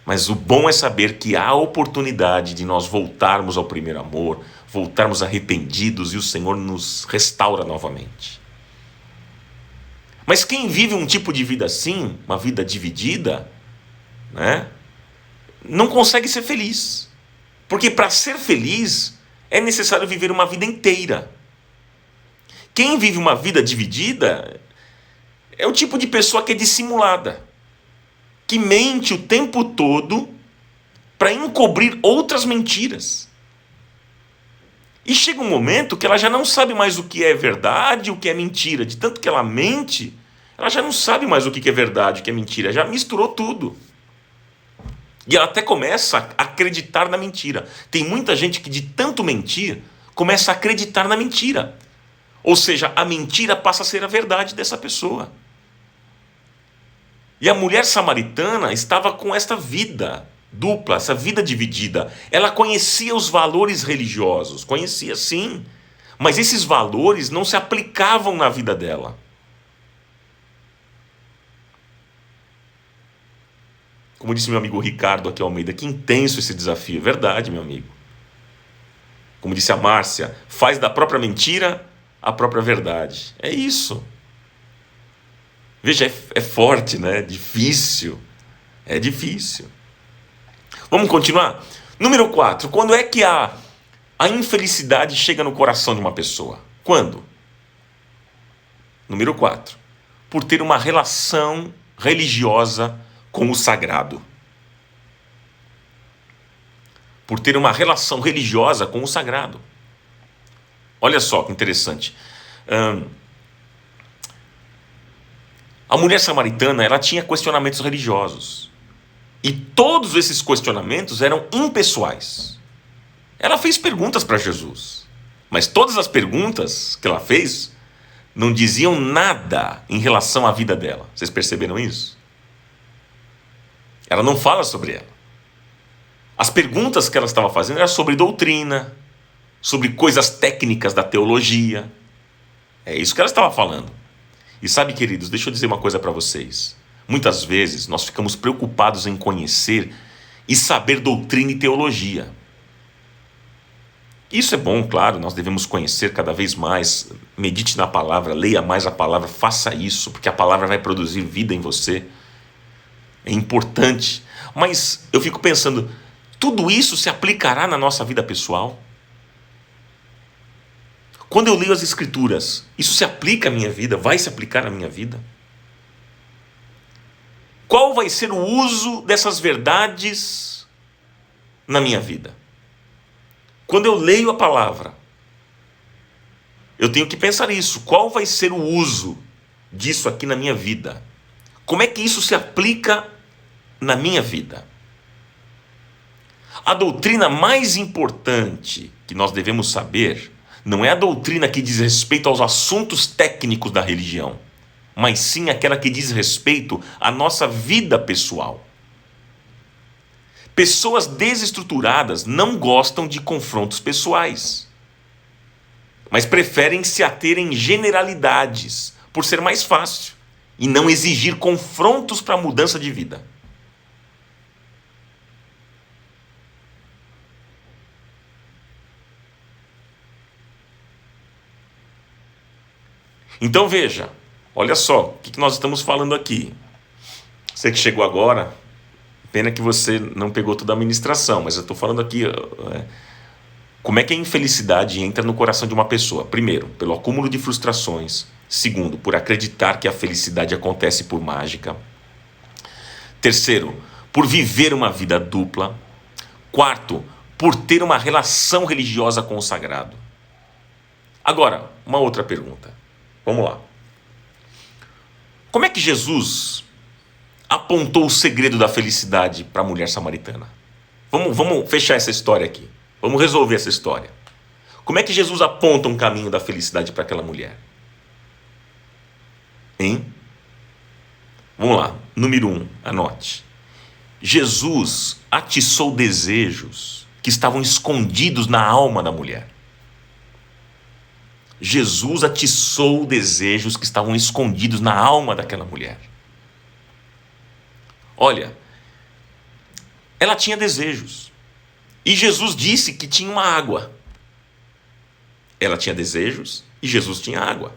Speaker 1: Mas o bom é saber que há a oportunidade de nós voltarmos ao primeiro amor, voltarmos arrependidos e o Senhor nos restaura novamente. Mas quem vive um tipo de vida assim, uma vida dividida, né, não consegue ser feliz. Porque para ser feliz é necessário viver uma vida inteira. Quem vive uma vida dividida é o tipo de pessoa que é dissimulada, que mente o tempo todo para encobrir outras mentiras. E chega um momento que ela já não sabe mais o que é verdade e o que é mentira. De tanto que ela mente, ela já não sabe mais o que é verdade e o que é mentira. Já misturou tudo. E ela até começa a acreditar na mentira. Tem muita gente que de tanto mentir, começa a acreditar na mentira. Ou seja, a mentira passa a ser a verdade dessa pessoa. E a mulher samaritana estava com esta vida dupla, essa vida dividida. Ela conhecia os valores religiosos, conhecia sim, mas esses valores não se aplicavam na vida dela. Como disse meu amigo Ricardo aqui Almeida, que intenso esse desafio. É verdade, meu amigo. Como disse a Márcia, faz da própria mentira a própria verdade. É isso. Veja, é forte, né? Difícil. É difícil. Vamos continuar? Número 4. Quando é que a infelicidade chega no coração de uma pessoa? Quando? Número 4. Por ter uma relação religiosa com o sagrado. Por ter uma relação religiosa com o sagrado. Olha só que interessante. A mulher samaritana, ela tinha questionamentos religiosos. E todos esses questionamentos eram impessoais. Ela fez perguntas para Jesus. Mas todas as perguntas que ela fez não diziam nada em relação à vida dela. Vocês perceberam isso? Ela não fala sobre ela. As perguntas que ela estava fazendo eram sobre doutrina, sobre coisas técnicas da teologia. É isso que ela estava falando. E sabe, queridos, deixa eu dizer uma coisa para vocês. Muitas vezes nós ficamos preocupados em conhecer e saber doutrina e teologia. Isso é bom, claro, nós devemos conhecer cada vez mais. Medite na palavra, leia mais a palavra, faça isso, porque a palavra vai produzir vida em você. É importante. Mas eu fico pensando, tudo isso se aplicará na nossa vida pessoal? Quando eu leio as Escrituras, isso se aplica à minha vida? Vai se aplicar à minha vida? Qual vai ser o uso dessas verdades na minha vida? Quando eu leio a palavra, eu tenho que pensar isso. Qual vai ser o uso disso aqui na minha vida? Como é que isso se aplica na minha vida? A doutrina mais importante que nós devemos saber não é a doutrina que diz respeito aos assuntos técnicos da religião, mas sim aquela que diz respeito à nossa vida pessoal. Pessoas desestruturadas não gostam de confrontos pessoais, mas preferem se ater em generalidades, por ser mais fácil, e não exigir confrontos para a mudança de vida. Então veja, olha só, o que nós estamos falando aqui. Você que chegou agora, pena que você não pegou toda a ministração, mas eu estou falando aqui como é que a infelicidade entra no coração de uma pessoa. Primeiro, pelo acúmulo de frustrações. Segundo, por acreditar que a felicidade acontece por mágica. Terceiro, por viver uma vida dupla. Quarto, por ter uma relação religiosa com o sagrado. Agora, uma outra pergunta. Vamos lá. Como é que Jesus apontou o segredo da felicidade para a mulher samaritana? Vamos fechar essa história aqui. Vamos resolver essa história. Como é que Jesus aponta um caminho da felicidade para aquela mulher? Hein? Vamos lá. Número 1, anote. Jesus atiçou desejos que estavam escondidos na alma da mulher. Jesus atiçou desejos que estavam escondidos na alma daquela mulher. Olha, ela tinha desejos. E Jesus disse que tinha uma água. Ela tinha desejos e Jesus tinha água.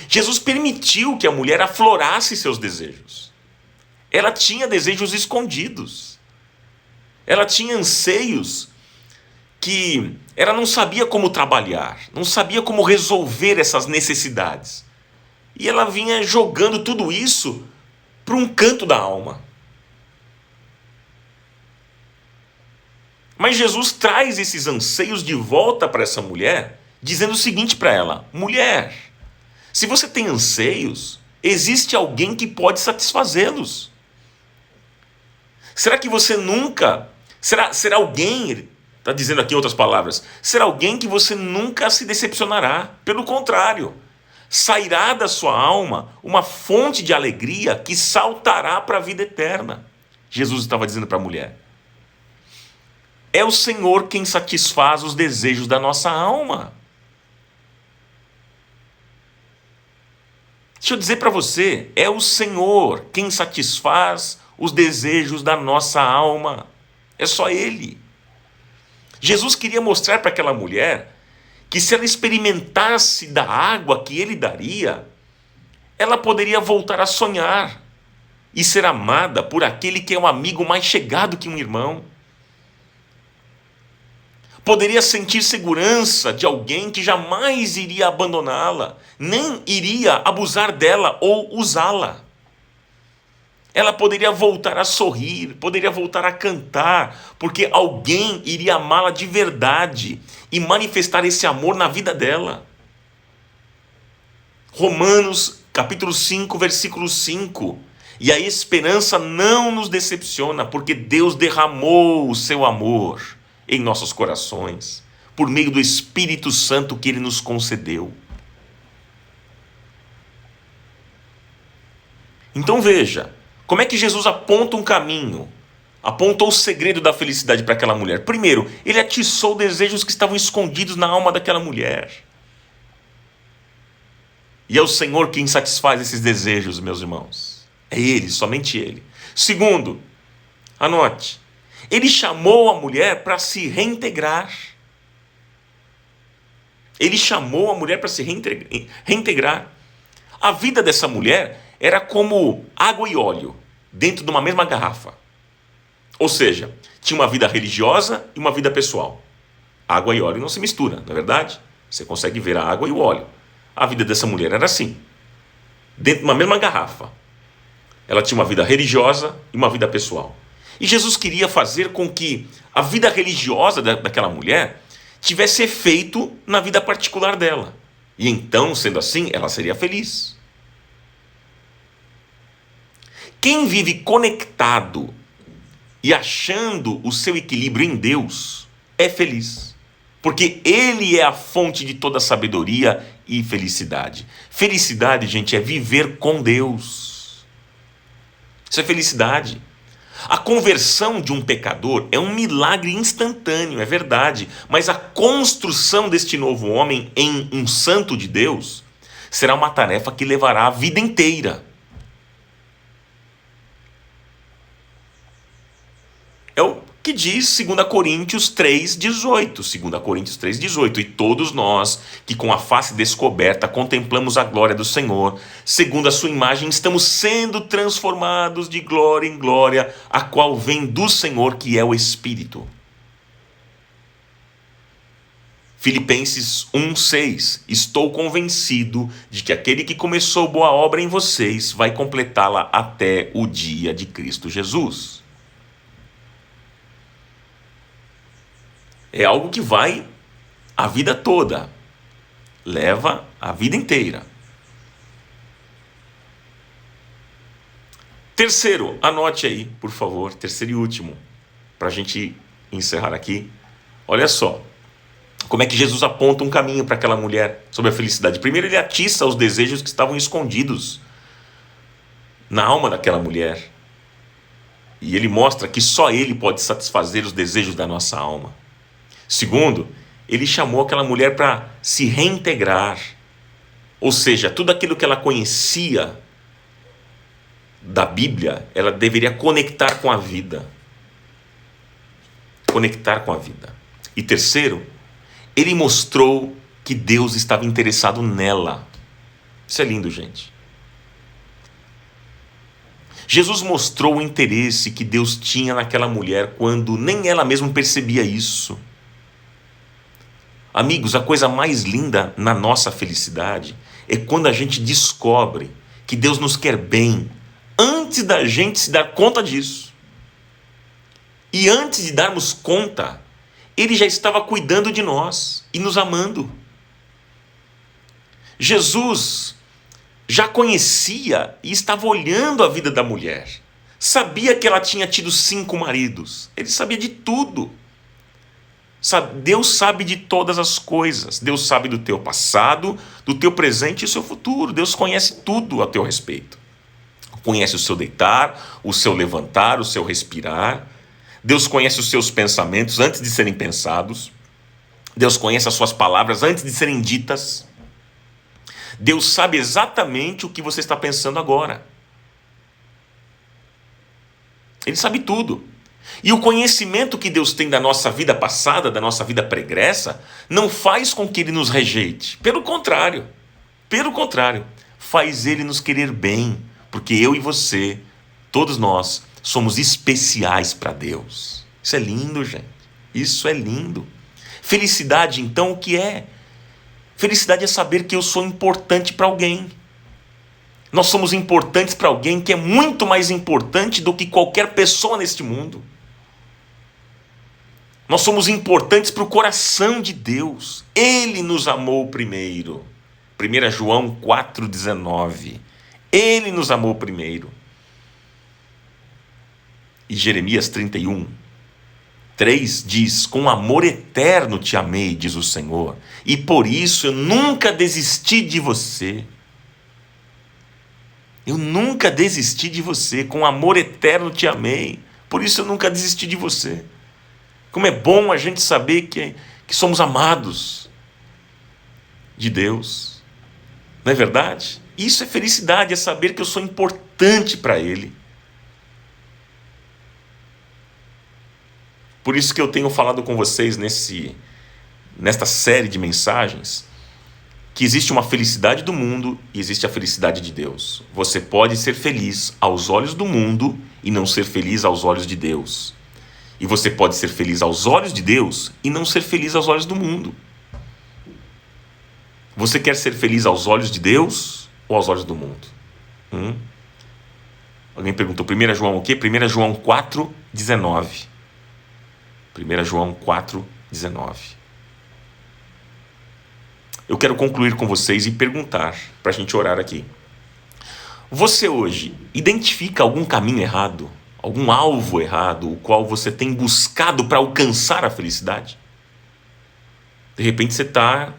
Speaker 1: Jesus permitiu que a mulher aflorasse seus desejos. Ela tinha desejos escondidos. Ela tinha anseios que ela não sabia como trabalhar, não sabia como resolver essas necessidades. E ela vinha jogando tudo isso para um canto da alma. Mas Jesus traz esses anseios de volta para essa mulher, dizendo o seguinte para ela: mulher, se você tem anseios, existe alguém que pode satisfazê-los. Será que você nunca... Será alguém... Está dizendo aqui em outras palavras, será alguém que você nunca se decepcionará. Pelo contrário, sairá da sua alma uma fonte de alegria que saltará para a vida eterna. Jesus estava dizendo para a mulher. É o Senhor quem satisfaz os desejos da nossa alma. Deixa eu dizer para você, é o Senhor quem satisfaz os desejos da nossa alma. É só Ele. Jesus queria mostrar para aquela mulher que se ela experimentasse da água que Ele daria, ela poderia voltar a sonhar e ser amada por aquele que é um amigo mais chegado que um irmão. Poderia sentir segurança de alguém que jamais iria abandoná-la, nem iria abusar dela ou usá-la. Ela poderia voltar a sorrir, poderia voltar a cantar, porque alguém iria amá-la de verdade e manifestar esse amor na vida dela. Romanos capítulo 5, versículo 5. E a esperança não nos decepciona, porque Deus derramou o seu amor em nossos corações, por meio do Espírito Santo que Ele nos concedeu. Então veja, como é que Jesus aponta um caminho, apontou o segredo da felicidade para aquela mulher? Primeiro, Ele atiçou desejos que estavam escondidos na alma daquela mulher. E é o Senhor quem satisfaz esses desejos, meus irmãos. É Ele, somente Ele. Segundo, anote, Ele chamou a mulher para se reintegrar. Ele chamou a mulher para se reintegrar. A vida dessa mulher era como água e óleo dentro de uma mesma garrafa. Ou seja, tinha uma vida religiosa e uma vida pessoal. Água e óleo não se misturam, não é verdade? Você consegue ver a água e o óleo. A vida dessa mulher era assim, dentro de uma mesma garrafa. Ela tinha uma vida religiosa e uma vida pessoal. E Jesus queria fazer com que a vida religiosa daquela mulher tivesse efeito na vida particular dela. E então, sendo assim, ela seria feliz. Quem vive conectado e achando o seu equilíbrio em Deus é feliz. Porque Ele é a fonte de toda sabedoria e felicidade. Felicidade, gente, é viver com Deus. Isso é felicidade. A conversão de um pecador é um milagre instantâneo, é verdade. Mas a construção deste novo homem em um santo de Deus será uma tarefa que levará a vida inteira. É o que diz 2 Coríntios 3,18. 2 Coríntios 3,18. E todos nós, que com a face descoberta contemplamos a glória do Senhor, segundo a sua imagem, estamos sendo transformados de glória em glória, a qual vem do Senhor, que é o Espírito. Filipenses 1,6. Estou convencido de que aquele que começou boa obra em vocês vai completá-la até o dia de Cristo Jesus. É algo que vai a vida toda, leva a vida inteira. Terceiro, anote aí, por favor, terceiro e último, para a gente encerrar aqui. Olha só, como é que Jesus aponta um caminho para aquela mulher sobre a felicidade. Primeiro, ele atiça os desejos que estavam escondidos na alma daquela mulher. E ele mostra que só ele pode satisfazer os desejos da nossa alma. Segundo, ele chamou aquela mulher para se reintegrar. Ou seja, tudo aquilo que ela conhecia da Bíblia, ela deveria conectar com a vida. Conectar com a vida. E terceiro, ele mostrou que Deus estava interessado nela. Isso é lindo, gente. Jesus mostrou o interesse que Deus tinha naquela mulher quando nem ela mesma percebia isso. Amigos, a coisa mais linda na nossa felicidade é quando a gente descobre que Deus nos quer bem antes da gente se dar conta disso. E antes de darmos conta, Ele já estava cuidando de nós e nos amando. Jesus já conhecia e estava olhando a vida da mulher. Sabia que ela tinha tido 5 maridos. Ele sabia de tudo. Deus sabe de todas as coisas. Deus sabe do teu passado, do teu presente e do seu futuro. Deus conhece tudo a teu respeito. Conhece o seu deitar, o seu levantar, o seu respirar. Deus conhece os seus pensamentos antes de serem pensados. Deus conhece as suas palavras antes de serem ditas. Deus sabe exatamente o que você está pensando agora. Ele sabe tudo. E o conhecimento que Deus tem da nossa vida passada, da nossa vida pregressa, não faz com que Ele nos rejeite. Pelo contrário, faz Ele nos querer bem, porque eu e você, todos nós, somos especiais para Deus. Isso é lindo, gente. Isso é lindo. Felicidade, então, o que é? Felicidade é saber que eu sou importante para alguém. Nós somos importantes para alguém que é muito mais importante do que qualquer pessoa neste mundo. Nós somos importantes para o coração de Deus. Ele nos amou primeiro. 1 João 4,19. Ele nos amou primeiro. E Jeremias 31:3 diz: com amor eterno te amei, diz o Senhor, e por isso eu nunca desisti de você. Eu nunca desisti de você, com amor eterno te amei, por isso eu nunca desisti de você. Como é bom a gente saber que somos amados de Deus, não é verdade? Isso é felicidade, é saber que eu sou importante para Ele. Por isso que eu tenho falado com vocês nesta série de mensagens, que existe uma felicidade do mundo e existe a felicidade de Deus. Você pode ser feliz aos olhos do mundo e não ser feliz aos olhos de Deus. E você pode ser feliz aos olhos de Deus e não ser feliz aos olhos do mundo. Você quer ser feliz aos olhos de Deus ou aos olhos do mundo? Alguém perguntou, 1 João o quê? 1 João 4,19. 1 João 4,19. Eu quero concluir com vocês e perguntar, para a gente orar aqui. Você hoje identifica algum caminho errado, algum alvo errado, o qual você tem buscado para alcançar a felicidade? De repente você está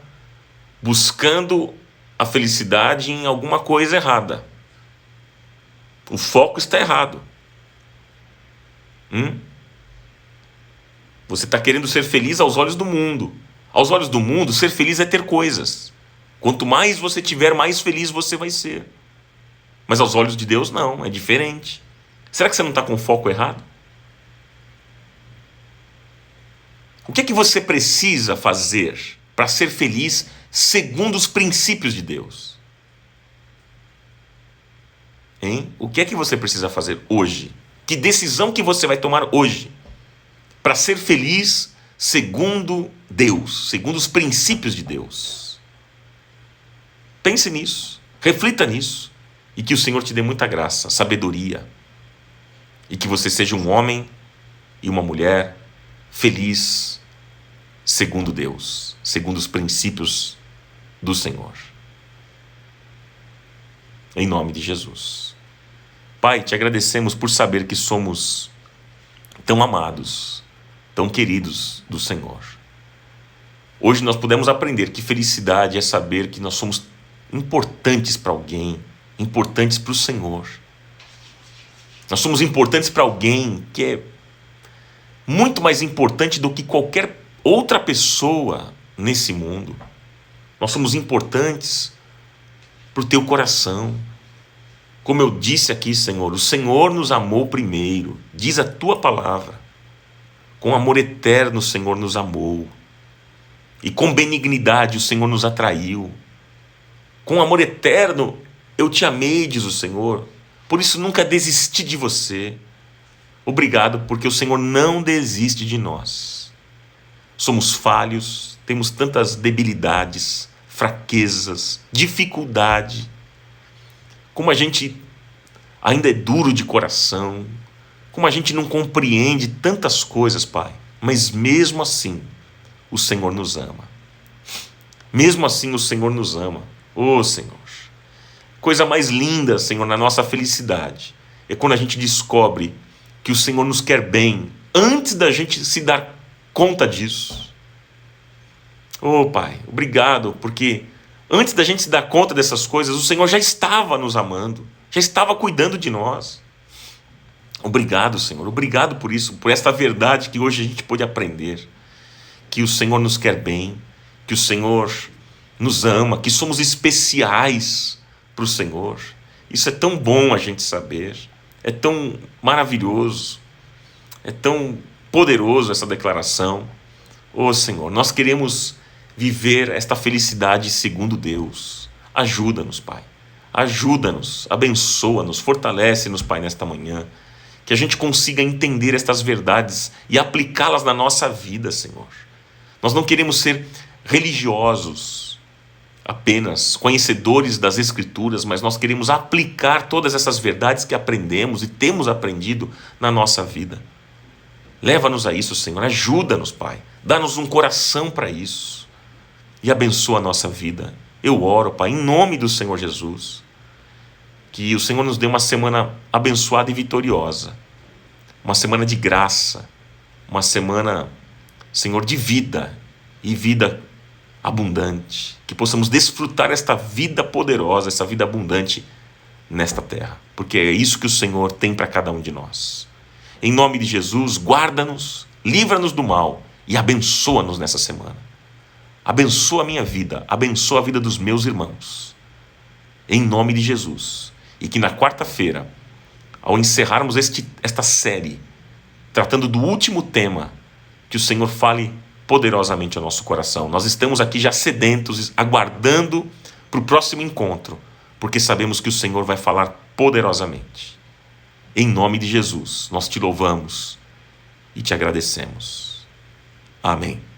Speaker 1: buscando a felicidade em alguma coisa errada. O foco está errado. Você está querendo ser feliz aos olhos do mundo. Aos olhos do mundo, ser feliz é ter coisas. Quanto mais você tiver, mais feliz você vai ser. Mas aos olhos de Deus, não, é diferente. Será que você não está com o foco errado? O que é que você precisa fazer para ser feliz segundo os princípios de Deus? O que é que você precisa fazer hoje? Que decisão que você vai tomar hoje para ser feliz segundo Deus, segundo os princípios de Deus? Pense nisso, reflita nisso, e que o Senhor te dê muita graça, sabedoria, e que você seja um homem e uma mulher feliz segundo Deus, segundo os princípios do Senhor. Em nome de Jesus. Pai, te agradecemos por saber que somos tão amados, tão queridos do Senhor. Hoje nós podemos aprender que felicidade é saber que nós somos importantes para alguém, importantes para o Senhor. Nós somos importantes para alguém que é muito mais importante do que qualquer outra pessoa nesse mundo. Nós somos importantes para o teu coração. Como eu disse aqui, Senhor, o Senhor nos amou primeiro, diz a tua palavra. Com amor eterno o Senhor nos amou. E com benignidade o Senhor nos atraiu. Com amor eterno eu te amei, diz o Senhor. Por isso nunca desisti de você. Obrigado, porque o Senhor não desiste de nós. Somos falhos, temos tantas debilidades, fraquezas, dificuldade. Como a gente ainda é duro de coração, como a gente não compreende tantas coisas, Pai. Mas mesmo assim, o Senhor nos ama. Mesmo assim, o Senhor nos ama. Ô, Senhor. Coisa mais linda, Senhor, na nossa felicidade é quando a gente descobre que o Senhor nos quer bem antes da gente se dar conta disso. Ô, Pai, obrigado, porque antes da gente se dar conta dessas coisas, o Senhor já estava nos amando, já estava cuidando de nós. Obrigado, Senhor, obrigado por isso, por esta verdade que hoje a gente pôde aprender, que o Senhor nos quer bem, que o Senhor nos ama, que somos especiais para o Senhor. Isso é tão bom a gente saber, é tão maravilhoso, é tão poderoso essa declaração. Ô Senhor, nós queremos viver esta felicidade segundo Deus. Ajuda-nos, Pai. Ajuda-nos, abençoa-nos, fortalece-nos, Pai, nesta manhã. Que a gente consiga entender estas verdades e aplicá-las na nossa vida, Senhor. Nós não queremos ser religiosos, apenas conhecedores das Escrituras, mas nós queremos aplicar todas essas verdades que aprendemos e temos aprendido na nossa vida. Leva-nos a isso, Senhor. Ajuda-nos, Pai. Dá-nos um coração para isso. E abençoa a nossa vida. Eu oro, Pai, em nome do Senhor Jesus, que o Senhor nos dê uma semana abençoada e vitoriosa. Uma semana de graça. Uma semana, Senhor, de vida. E vida abundante. Que possamos desfrutar esta vida poderosa, essa vida abundante nesta terra. Porque é isso que o Senhor tem para cada um de nós. Em nome de Jesus, guarda-nos, livra-nos do mal e abençoa-nos nessa semana. Abençoa a minha vida, abençoa a vida dos meus irmãos. Em nome de Jesus. E que na quarta-feira, ao encerrarmos esta série, tratando do último tema, que o Senhor fale poderosamente ao nosso coração. Nós estamos aqui já sedentos, aguardando para o próximo encontro, porque sabemos que o Senhor vai falar poderosamente. Em nome de Jesus, nós te louvamos e te agradecemos. Amém.